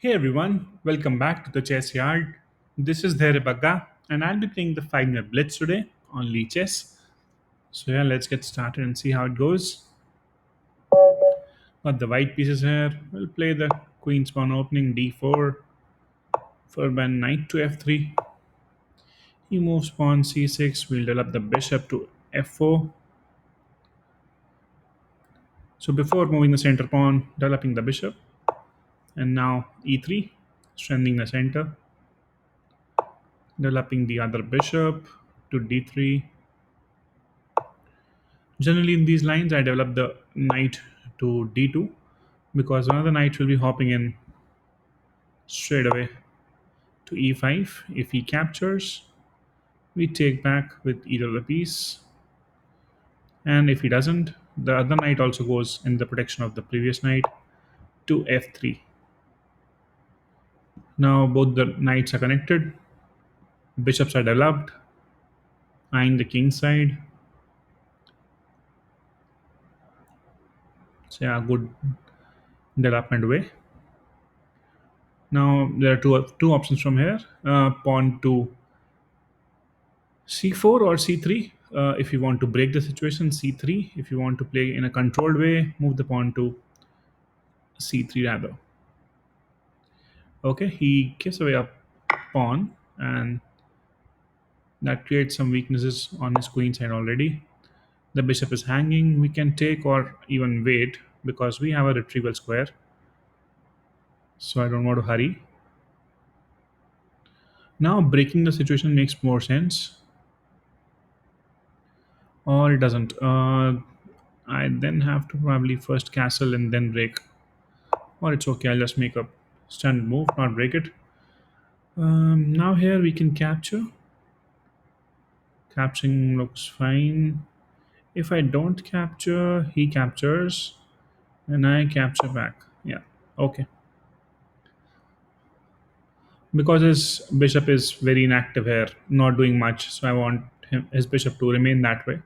Hey everyone, welcome back to the Chessyard. This is Dhairya Bagga, and I'll be playing the 5 minute blitz today on lichess. So yeah, let's get started and see how it goes. Got the white pieces here. We'll play the queen's pawn opening d4 for when knight to f3. He moves pawn c6. We'll develop the bishop to f4. So before moving the center pawn, developing the bishop, and now e3, strengthening the center, developing the other bishop to d3. Generally, in these lines, I develop the knight to d2 because one of the knights will be hopping in straight away to e5. If he captures, we take back with either the piece, and if he doesn't, the other knight also goes in the protection of the previous knight to f3. Now both the knights are connected, bishops are developed, eyeing the king side. So yeah, good development way. Now there are two options from here: pawn to c4 or c3. If you want to break the situation, c3. If you want to play in a controlled way, move the pawn to c3 rather. Okay, he gives away a pawn, and that creates some weaknesses on his queen side already. The bishop is hanging. We can take or even wait because we have a retrieval square, so I don't want to hurry. Now breaking the situation makes more sense, or it doesn't. I then have to probably first castle and then break, or it's okay. I'll just make a standard move, not break it. Now here we can capture. Capturing looks fine. If I don't capture, he captures, and I capture back. Yeah, okay. Because his bishop is very inactive here, not doing much, so I want his bishop to remain that way.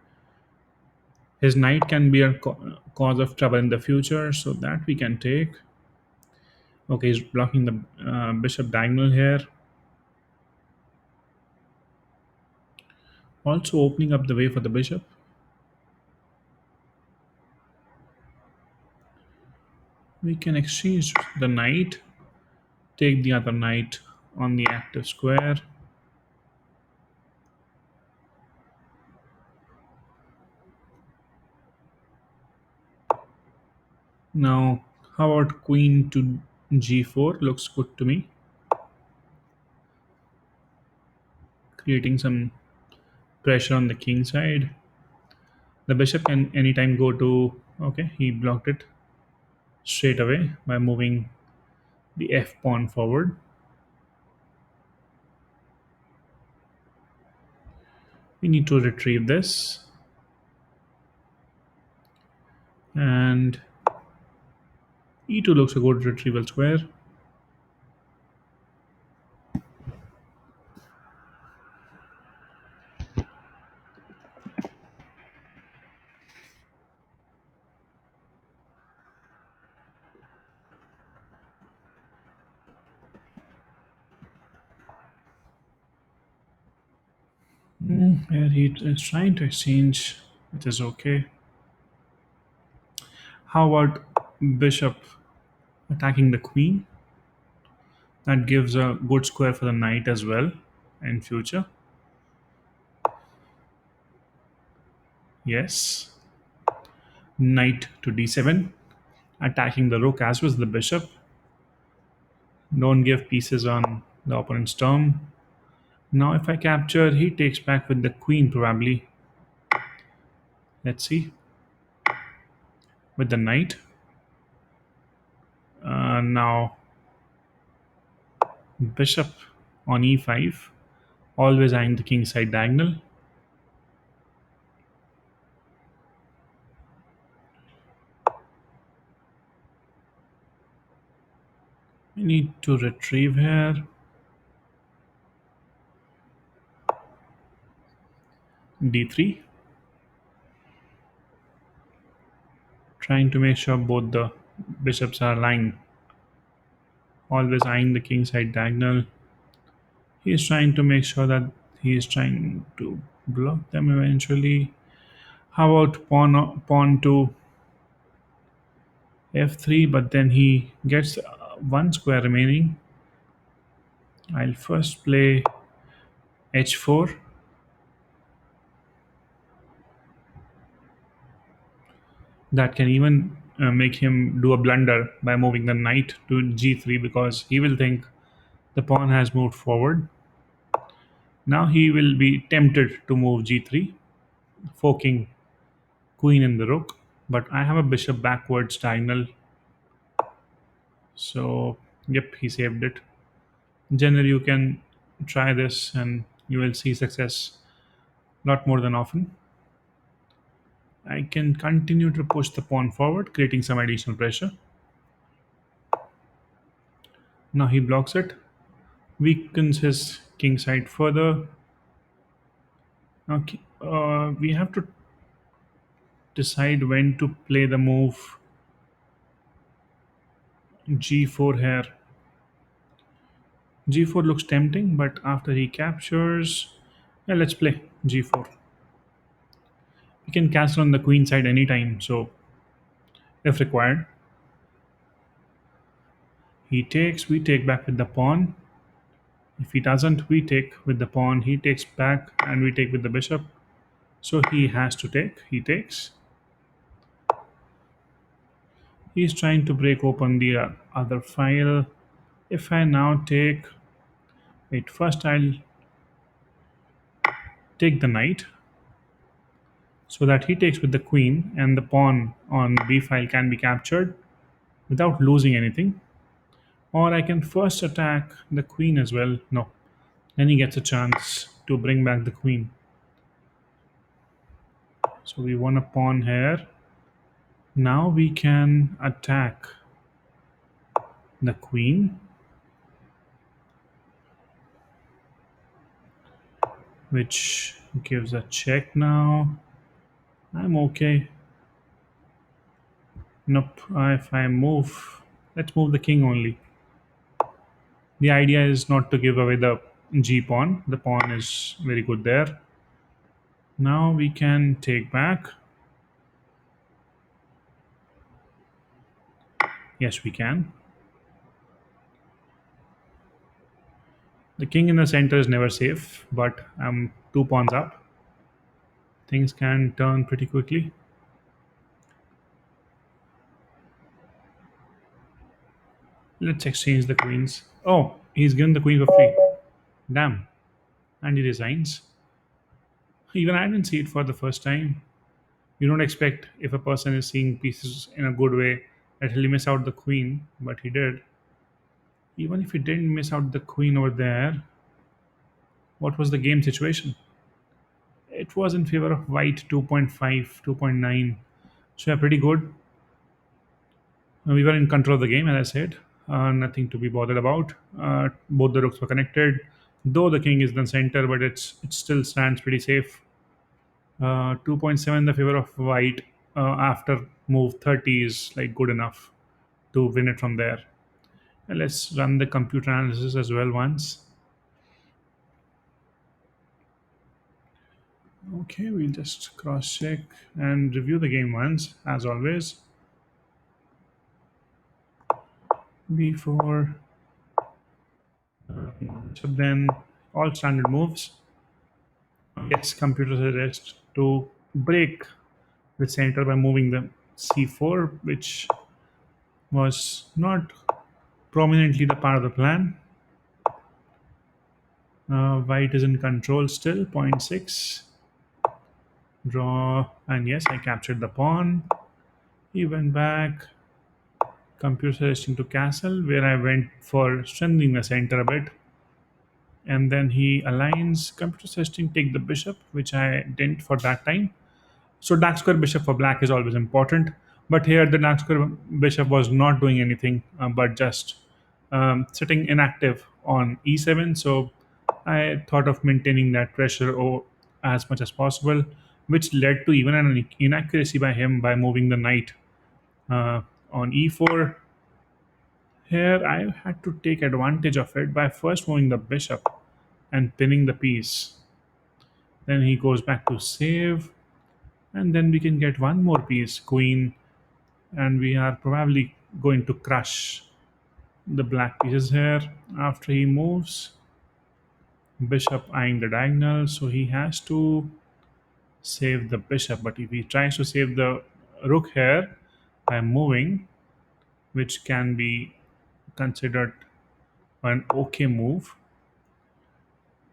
His knight can be a cause of trouble in the future, so that we can take. Okay, he's blocking the bishop diagonal here, also opening up the way for the bishop. We can exchange the knight, take the other knight on the active square. Now, how about queen to g4? Looks good to me, creating some pressure on the king side. The bishop can anytime go to. Okay, he blocked it straight away by moving the f pawn forward. We need to retrieve this, and e2 looks a good retrieval square. Here he is trying to exchange, which is okay. How about bishop attacking the queen? That gives a good square for the knight as well in future. Yes. Knight to d7, attacking the rook as well as the bishop. Don't give pieces on the opponent's turn. Now, if I capture, he takes back with the queen probably. Let's see. With the knight. Now, bishop on e5, always eyeing the king side diagonal. We need to retrieve here. d3. Trying to make sure both the bishops are lying always eyeing the king side diagonal. He is trying to make sure that he is trying to block them eventually. How about pawn to f3? But then he gets one square remaining. I'll first play h4. That can even make him do a blunder by moving the knight to g3 because he will think the pawn has moved forward. Now he will be tempted to move g3, forking queen and the rook. But I have a bishop backwards diagonal, so yep, he saved it. Generally, you can try this and you will see success a lot more than often. I can continue to push the pawn forward, creating some additional pressure. Now he blocks it, weakens his king side further. Now we have to decide when to play the move g4 here. G4 looks tempting, but after he captures, yeah, let's play g4. We can castle on the queen side anytime, so if required. He takes, we take back with the pawn. If he doesn't, we take with the pawn. He takes back, and we take with the bishop. So he has to take. He takes. He's trying to break open the other file. If I now take, wait, first I'll take the knight so that he takes with the queen and the pawn on b file can be captured without losing anything. Or I can first attack the queen as well. No. Then he gets a chance to bring back the queen. So we won a pawn here. Now we can attack the queen, which gives a check now. I'm okay. Nope. If I move, let's move the king only. The idea is not to give away the g pawn. The pawn is very good there. Now we can take back. Yes, we can. The king in the center is never safe, but I'm 2 pawns up. Things can turn pretty quickly. Let's exchange the queens. Oh, he's given the queen for free. Damn. And he resigns. Even I didn't see it for the first time. You don't expect if a person is seeing pieces in a good way that he'll miss out the queen, but he did. Even if he didn't miss out the queen over there, what was the game situation? It was in favor of white 2.5, 2.9. So yeah, pretty good. We were in control of the game, as I said. Nothing to be bothered about. Both the rooks were connected, though the king is in the center, but it still stands pretty safe. 2.7 in the favor of white after move 30 is like good enough to win it from there. And let's run the computer analysis as well once. Okay, we'll just cross check and review the game once, as always. B4. So then all standard moves. Yes, computer suggests to break the center by moving the c4, which was not prominently the part of the plan. White is in control still, 0.6. Draw, and yes, I captured the pawn. He went back. Computer suggesting to castle, where I went for strengthening the center a bit. And then he aligns. Computer suggesting take the bishop, which I didn't for that time. So dark square bishop for black is always important. But here the dark square bishop was not doing anything but just sitting inactive on e7. So I thought of maintaining that pressure as much as possible, which led to even an inaccuracy by him by moving the knight uh, on e4. Here I had to take advantage of it by first moving the bishop and pinning the piece. Then he goes back to save, and then we can get one more piece, queen, and we are probably going to crush the black pieces here. After he moves, bishop eyeing the diagonal, so he has to save the bishop. But if he tries to save the rook here by moving, which can be considered an okay move,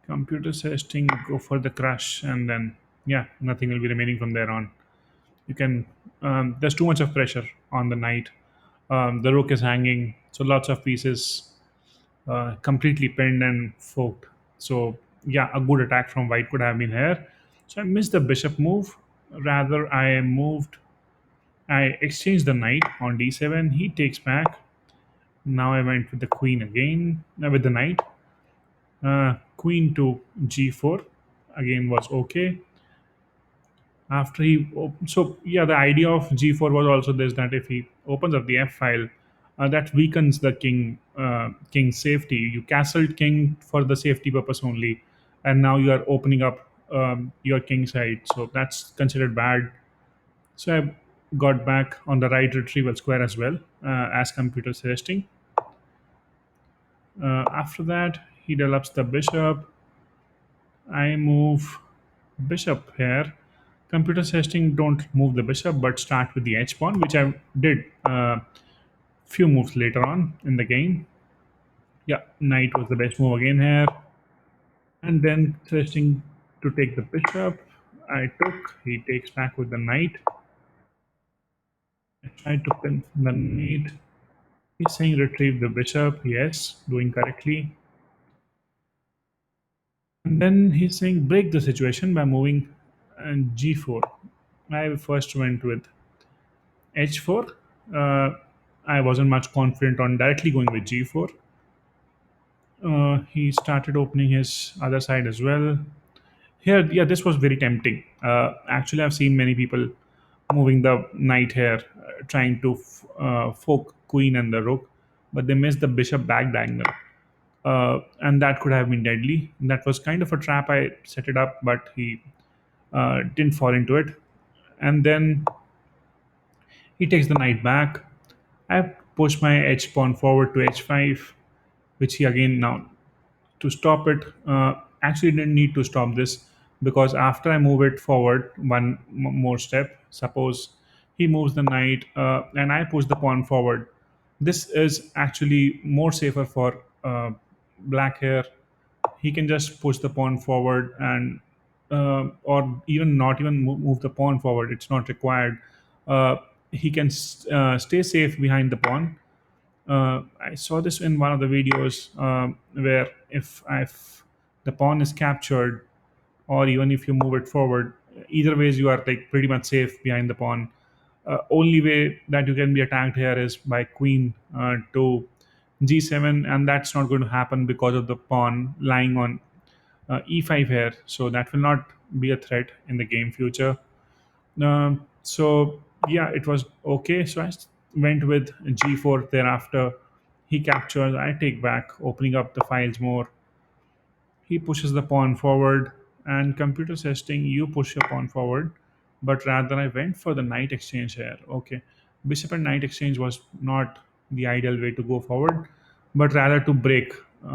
computer testing go for the crush, and then yeah, nothing will be remaining from there on. You can there's too much of pressure on the knight. The rook is hanging, so lots of pieces completely pinned and forked. So yeah, a good attack from white could have been here. So I missed the bishop move. Rather, I exchanged the knight on d7. He takes back. Now I went with the queen again, with the knight. Queen to g4 again was okay. After so yeah, the idea of g4 was also this, that if he opens up the f file, that weakens the king's safety. You castled king for the safety purpose only, and now you are opening up your king side, so that's considered bad. So I got back on the right retrieval square as well, as computer suggesting. After that, he develops the bishop. I move bishop here. Computer suggesting don't move the bishop but start with the h pawn, which I did few moves later on in the game. Yeah, knight was the best move again here. And then suggesting to take the bishop. I took, he takes back with the knight. I tried to pin the knight. He's saying retrieve the bishop. Yes, doing correctly. And then he's saying break the situation by moving and g4. I first went with h4. Uh, I wasn't much confident on directly going with g4. He started opening his other side as well. Here, yeah, this was very tempting. Actually, I've seen many people moving the knight here, trying to fork queen and the rook, but they missed the bishop back diagonal. And that could have been deadly. That was kind of a trap. I set it up, but he didn't fall into it. And then he takes the knight back. I push my h pawn forward to h5, which he again now to stop it. Actually, didn't need to stop this because after I move it forward one more step, suppose he moves the knight and I push the pawn forward. This is actually more safer for black here. He can just push the pawn forward and or even not even move the pawn forward. It's not required. Uh, he can stay safe behind the pawn. I saw this in one of the videos where if the pawn is captured, or even if you move it forward, either ways you are like pretty much safe behind the pawn. Only way that you can be attacked here is by queen to g7, and that's not going to happen because of the pawn lying on e5 here. So that will not be a threat in the game future. So yeah, it was okay. So went with g4. Thereafter, he captures. I take back, opening up the files more. He pushes the pawn forward, and computer testing. You push your pawn forward, but rather I went for the knight exchange here. Okay, bishop and knight exchange was not the ideal way to go forward, but rather to break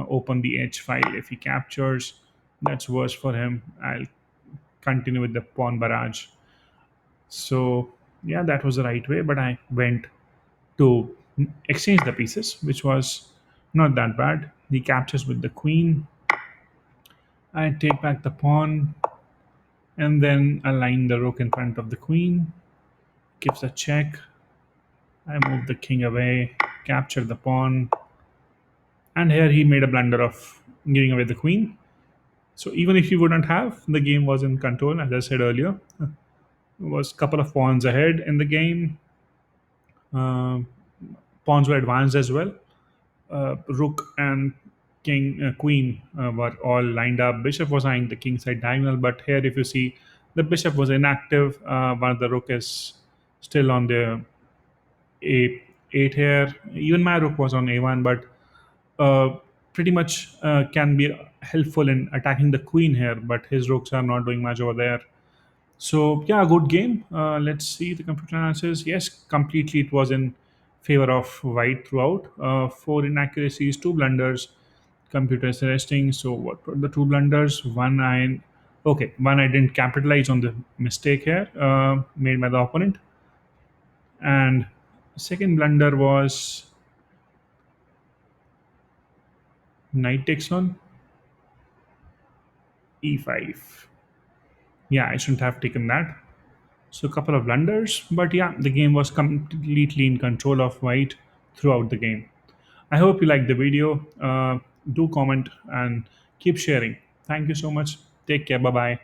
open the h file. If he captures, that's worse for him. I'll continue with the pawn barrage. So yeah, that was the right way, but I went to exchange the pieces, which was not that bad. He captures with the queen. I take back the pawn and then align the rook in front of the queen. Gives a check. I move the king away, capture the pawn, and here he made a blunder of giving away the queen. So even if he wouldn't have, the game was in control, as I said earlier. Was a couple of pawns ahead in the game. Uh, Pawns were advanced as well. Rook and king, queen were all lined up. Bishop was eyeing the king side diagonal, but here, if you see, the bishop was inactive, while the rook is still on the a 8 here. Even my rook was on a1, but uh, pretty much can be helpful in attacking the queen here, but his rooks are not doing much over there. So yeah, good game. Let's see the computer analysis. Yes, completely it was in favor of white throughout. Four inaccuracies, two blunders. Computer is resting. So what were the two blunders? One I didn't capitalize on the mistake here made by the opponent, and second blunder was knight takes on e5. Yeah, I shouldn't have taken that. So a couple of blunders, but yeah, the game was completely in control of white throughout the game. I hope you liked the video. Do comment and keep sharing. Thank you so much. Take care. Bye bye.